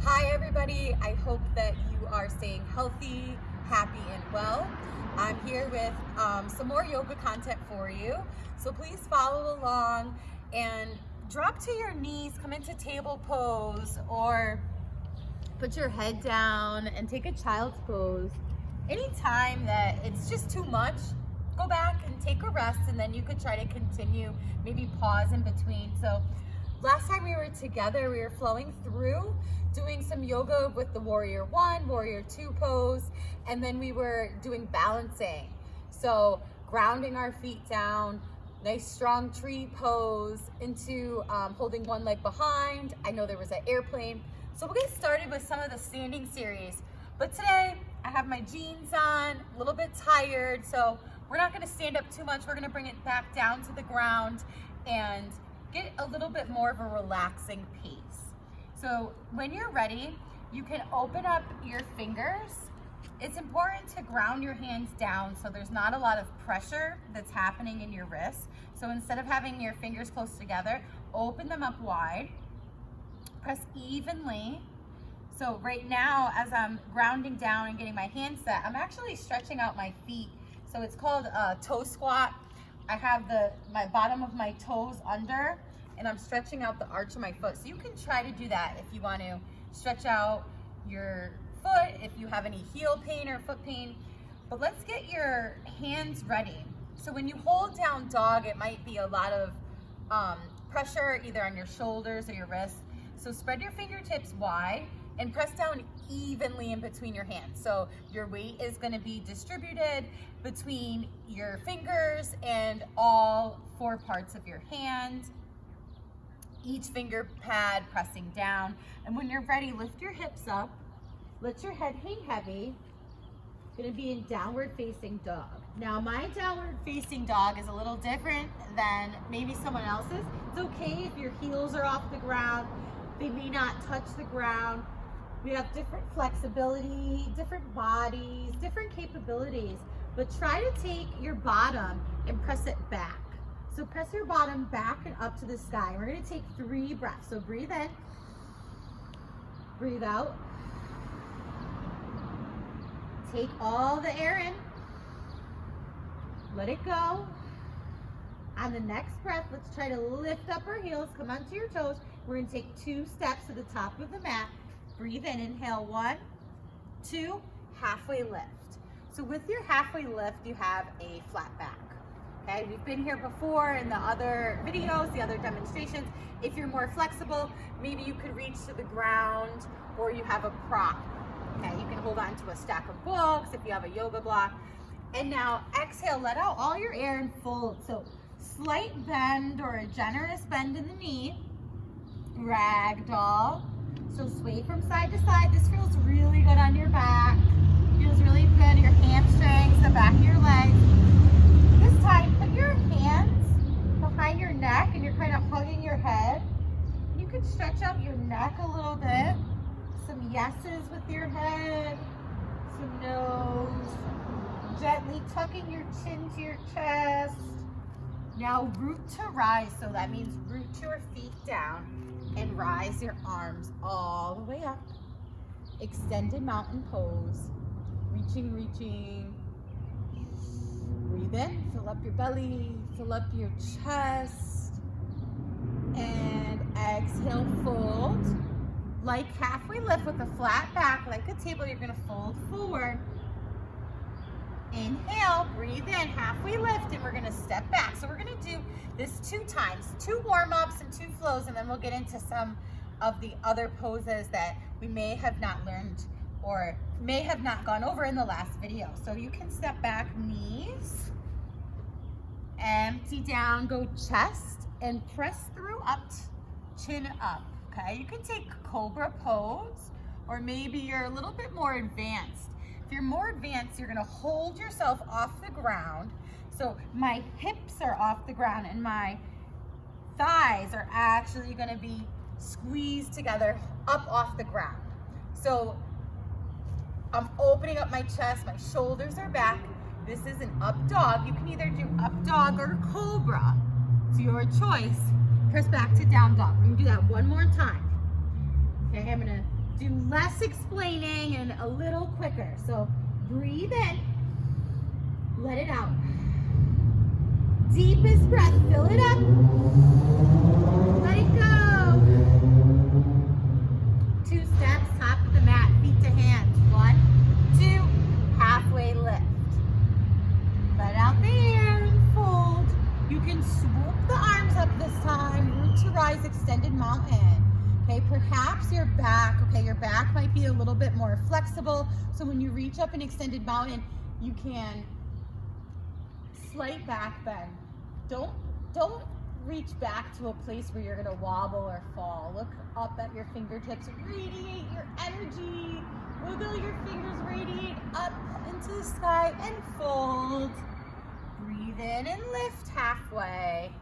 Hi everybody, I hope that you are staying healthy, happy, and well. I'm here with some more yoga content for you. So please follow along and drop to your knees, come into table pose, or put your head down and take a child's pose. Anytime that it's just too much, go back and take a rest, and then you could try to continue, maybe pause in between. So last time we were together, we were flowing through doing some yoga with the warrior 1, warrior 2 pose, and then we were doing balancing. So grounding our feet down, nice strong tree pose into holding one leg behind. I know there was an airplane. So we'll get started with some of the standing series. But today I have my jeans on, a little bit tired, so we're not gonna stand up too much. We're gonna bring it back down to the ground and get a little bit more of a relaxing pace. So when you're ready, you can open up your fingers. It's important to ground your hands down so there's not a lot of pressure that's happening in your wrists. So instead of having your fingers close together, open them up wide, press evenly. So right now, as I'm grounding down and getting my hands set, I'm actually stretching out my feet. So it's called a toe squat. I have my bottom of my toes under, and I'm stretching out the arch of my foot. So you can try to do that if you want to stretch out your foot, if you have any heel pain or foot pain. But let's get your hands ready. So when you hold down dog, it might be a lot of pressure either on your shoulders or your wrists. So spread your fingertips wide and press down evenly in between your hands. So your weight is going to be distributed between your fingers and all 4 parts of your hand. Each finger pad pressing down. And when you're ready, lift your hips up. Let your head hang heavy. Going to be in downward facing dog. Now my downward facing dog is a little different than maybe someone else's. It's okay if your heels are off the ground. They may not touch the ground. We have different flexibility, different bodies, different capabilities, but try to take your bottom and press it back. So press your bottom back and up to the sky. We're going to take 3 breaths. So breathe in, breathe out. Take all the air in, let it go. On the next breath, let's try to lift up our heels, come onto your toes. We're going to take 2 steps to the top of the mat. Breathe in, inhale, 1, 2, halfway lift. So with your halfway lift, you have a flat back. Okay, we've been here before in the other videos, the other demonstrations. If you're more flexible, maybe you could reach to the ground, or you have a prop. Okay, you can hold on to a stack of books if you have a yoga block. And now exhale, let out all your air and fold. So slight bend or a generous bend in the knee. Ragdoll. So sway from side to side. This feels really good on your back. Feels really good, your hamstrings, the back of your legs. This time, put your hands behind your neck and you're kind of hugging your head. You can stretch out your neck a little bit. Some yeses with your head, some no's. Gently tucking your chin to your chest. Now root to rise, so that means root your feet down and rise your arms all the way up. Extended mountain pose. Reaching, reaching. Breathe in, fill up your belly, fill up your chest. And exhale, fold. Like halfway lift with a flat back, like a table, you're gonna fold forward. Inhale, breathe in, halfway lift, and we're gonna step back. So we're gonna do this 2 times, 2 warm-ups and 2 flows, and then we'll get into some of the other poses that we may have not learned or may have not gone over in the last video. So you can step back, knees, empty down, go chest, and press through up, chin up, okay? You can take cobra pose, or maybe you're a little bit more advanced. If you're more advanced, you're gonna hold yourself off the ground. So my hips are off the ground and my thighs are actually gonna be squeezed together up off the ground. So I'm opening up my chest, my shoulders are back. This is an up dog. You can either do up dog or cobra. It's your choice. Press back to down dog. We're gonna do that one more time. Okay, I'm gonna do less explaining and a little quicker. So breathe in, let it out. Deepest breath, fill it up. Let it go. 2 steps, top of the mat, feet to hands. 1, 2, halfway lift. Let out the air and fold. You can swoop the arms up this time. Root to rise, extended mountain. Okay, perhaps your back might be a little bit more flexible. So when you reach up in extended mountain, you can slight back bend. Don't reach back to a place where you're gonna wobble or fall. Look up at your fingertips, radiate your energy. Wiggle your fingers, radiate up into the sky and fold. Breathe in and lift halfway.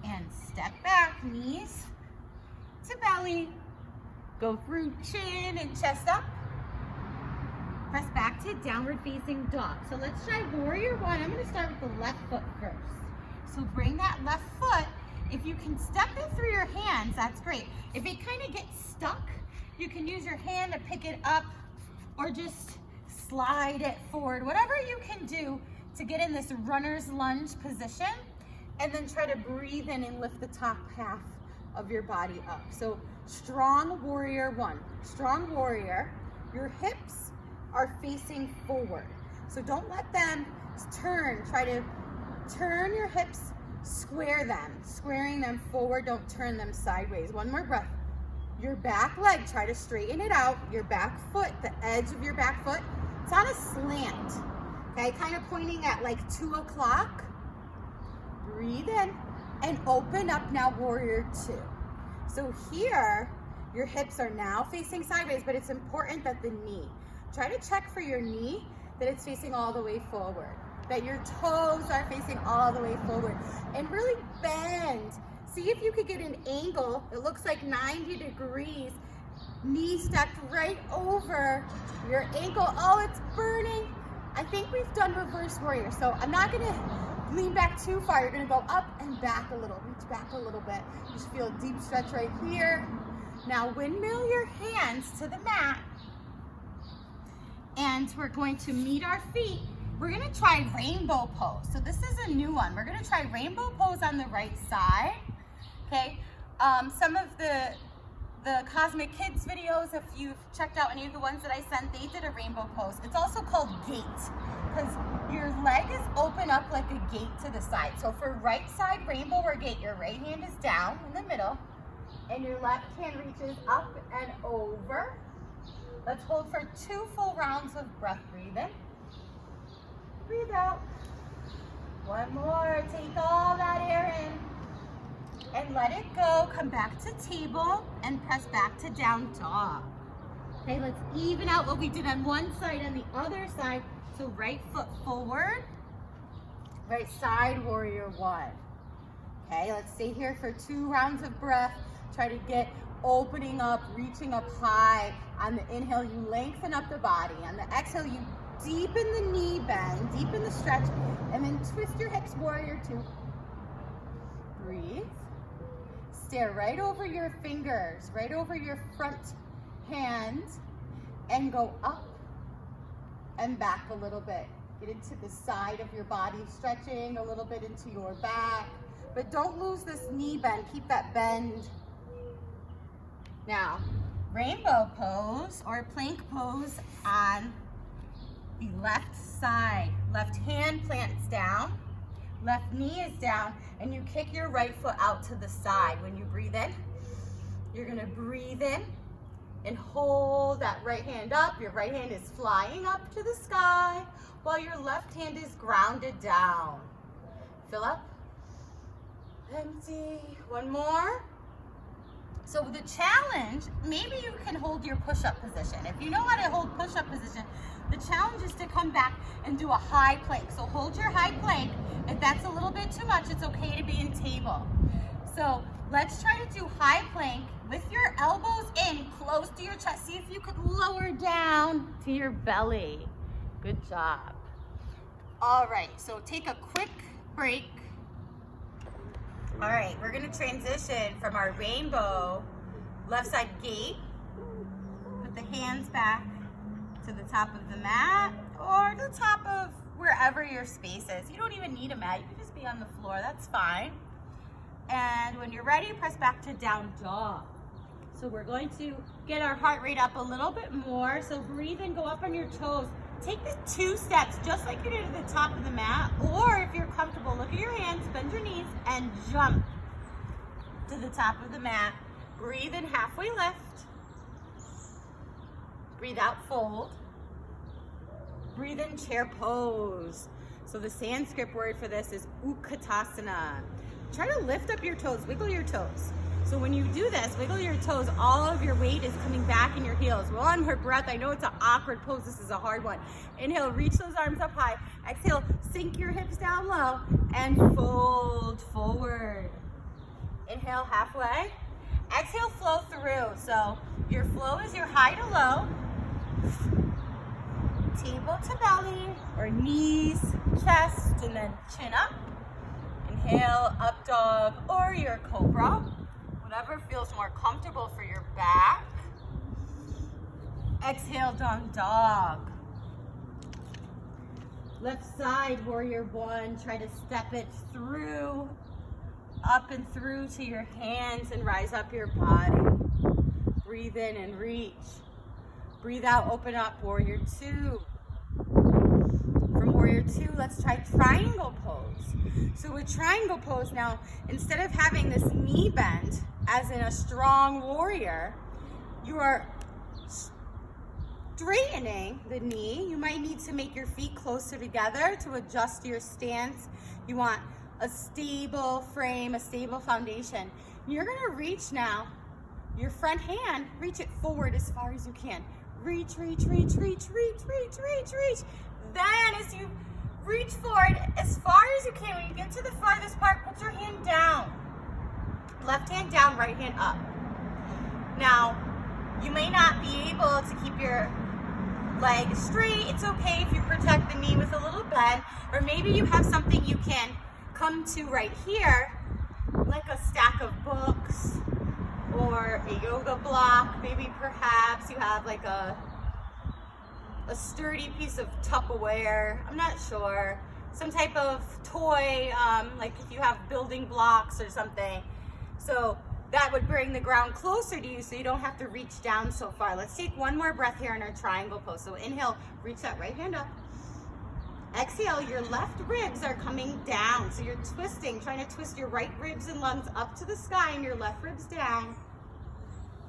And step back, knees to belly. Go through chin and chest up. Press back to downward facing dog. So let's try warrior 1. I'm gonna start with the left foot first. So bring that left foot. If you can step it through your hands, that's great. If it kind of gets stuck, you can use your hand to pick it up or just slide it forward. Whatever you can do to get in this runner's lunge position, and then try to breathe in and lift the top half of your body up. So strong warrior 1. Strong warrior, your hips are facing forward. So don't let them turn. Try to turn your hips, square them, squaring them forward. Don't turn them sideways. 1 more breath. Your back leg, try to straighten it out. Your back foot, the edge of your back foot, it's on a slant. Okay, kind of pointing at like 2 o'clock. Breathe in and open up now, warrior 2. So here, your hips are now facing sideways, but it's important that the knee, try to check for your knee that it's facing all the way forward, that your toes are facing all the way forward, and really bend. See if you could get an angle. It looks like 90 degrees. Knee stacked right over your ankle. Oh, it's burning. I think we've done reverse warrior. So I'm not gonna lean back too far. You're gonna go up and back a little, reach back a little bit. You should feel a deep stretch right here. Now windmill your hands to the mat. And we're going to meet our feet. We're gonna try rainbow pose. So this is a new one. We're gonna try rainbow pose on the right side. Okay, some of the Cosmic Kids videos, if you've checked out any of the ones that I sent, they did a rainbow pose. It's also called gate, because your leg is open up like a gate to the side. So for right side rainbow or gate, your right hand is down in the middle, and your left hand reaches up and over. Let's hold for 2 full rounds of breath. Breathe in, breathe out. 1 more, take all that air in. And let it go. Come back to table and press back to down dog. Okay, let's even out what we did on one side and the other side. So right foot forward, right side, warrior 1. Okay, let's stay here for 2 rounds of breath. Try to get opening up, reaching up high. On the inhale, you lengthen up the body. On the exhale, you deepen the knee bend, deepen the stretch, and then twist your hips, warrior 2. Breathe. Stare right over your fingers, right over your front hand, and go up and back a little bit. Get into the side of your body, stretching a little bit into your back, but don't lose this knee bend. Keep that bend. Now, rainbow pose or plank pose on the left side. Left hand plants down. Left knee is down, and you kick your right foot out to the side. When you breathe in, you're gonna breathe in and hold that right hand up. Your right hand is flying up to the sky while your left hand is grounded down. Fill up, empty. 1 more. So the challenge, maybe you can hold your push-up position. If you know how to hold push-up position, the challenge is to come back and do a high plank. So hold your high plank. If that's a little bit too much, it's okay to be in table. So let's try to do high plank with your elbows in, close to your chest. See if you could lower down to your belly. Good job. All right, so take a quick break. All right, we're gonna transition from our rainbow left side gate hands back to the top of the mat or the top of wherever your space is. You don't even need a mat. You can just be on the floor. That's fine. And when you're ready, press back to down dog. So we're going to get our heart rate up a little bit more. So breathe in, go up on your toes. Take the 2 steps just like you did at the top of the mat. Or if you're comfortable, look at your hands, bend your knees, and jump to the top of the mat. Breathe in, halfway lift. Breathe out, fold. Breathe in, chair pose. So the Sanskrit word for this is Utkatasana. Try to lift up your toes, wiggle your toes. So when you do this, wiggle your toes, all of your weight is coming back in your heels. Well, on her breath, I know it's an awkward pose. This is a hard one. Inhale, reach those arms up high. Exhale, sink your hips down low and fold forward. Inhale, halfway. Exhale, flow through. So your flow is your high to low, table to belly, or knees, chest, and then chin up. Inhale, up dog, or your cobra. Whatever feels more comfortable for your back. Exhale, down dog. Left side, warrior one. Try to step it through, up and through to your hands and rise up your body. Breathe in and reach. Breathe out, open up, warrior two. From warrior two, let's try triangle pose. So with triangle pose now, instead of having this knee bend, as in a strong warrior, you are straightening the knee. You might need to make your feet closer together to adjust your stance. You want a stable frame, a stable foundation. You're gonna reach now, your front hand, reach it forward as far as you can. Reach, reach, reach, reach, reach, reach, reach, reach. Then as you reach forward as far as you can, when you get to the farthest part, put your hand down. Left hand down, right hand up. Now, you may not be able to keep your leg straight. It's okay if you protect the knee with a little bend, or maybe you have something you can come to right here, like a stack of books or a yoga block. Maybe perhaps you have like a sturdy piece of Tupperware. I'm not sure. Some type of toy, like if you have building blocks or something. So that would bring the ground closer to you so you don't have to reach down so far. Let's take one more breath here in our triangle pose. So inhale, reach that right hand up. Exhale, your left ribs are coming down. So you're twisting, trying to twist your right ribs and lungs up to the sky and your left ribs down.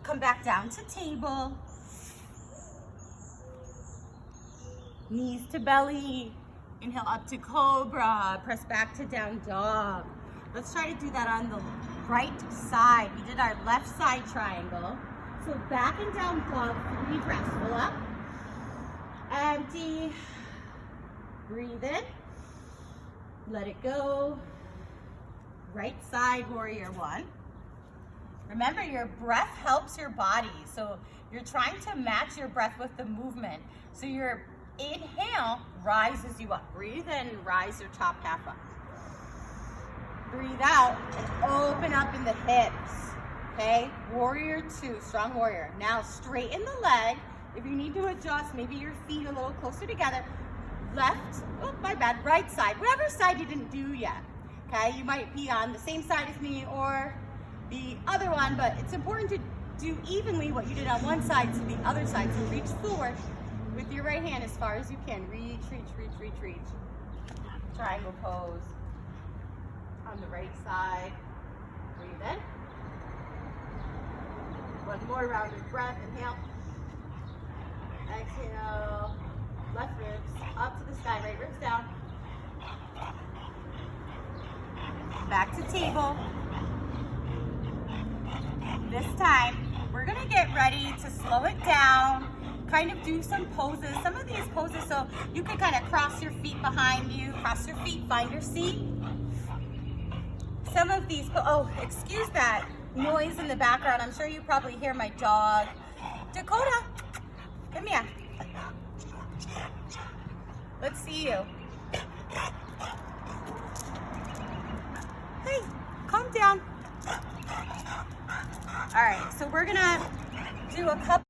Come back down to table. Knees to belly. Inhale up to cobra. Press back to down dog. Let's try to do that on the right side. We did our left side triangle. So back and down dog, 3 breaths. Full up. Empty. Breathe in. Let it go. Right side, warrior one. Remember, your breath helps your body. So you're trying to match your breath with the movement. So your inhale rises you up. Breathe in, rise your top half up. Breathe out and open up in the hips. Okay, warrior two, strong warrior. Now straighten the leg. If you need to adjust, maybe your feet a little closer together. Left, oh my bad, right side, whatever side you didn't do yet. Okay, you might be on the same side as me or the other one, but it's important to do evenly what you did on one side to the other side. So reach forward with your right hand as far as you can. Reach, reach, reach, reach, reach. Triangle pose. On the right side. Breathe in. One more round of breath. Inhale. Exhale. Left ribs up to the sky, right ribs down. Back to table. This time, we're gonna get ready to slow it down, kind of do some poses. Some of these poses, so you can kind of cross your feet behind you, cross your feet, find your seat. Some of these, oh, excuse that noise in the background. I'm sure you probably hear my dog. Dakota, come here. Let's see you. Hey, calm down. All right, so we're gonna do a couple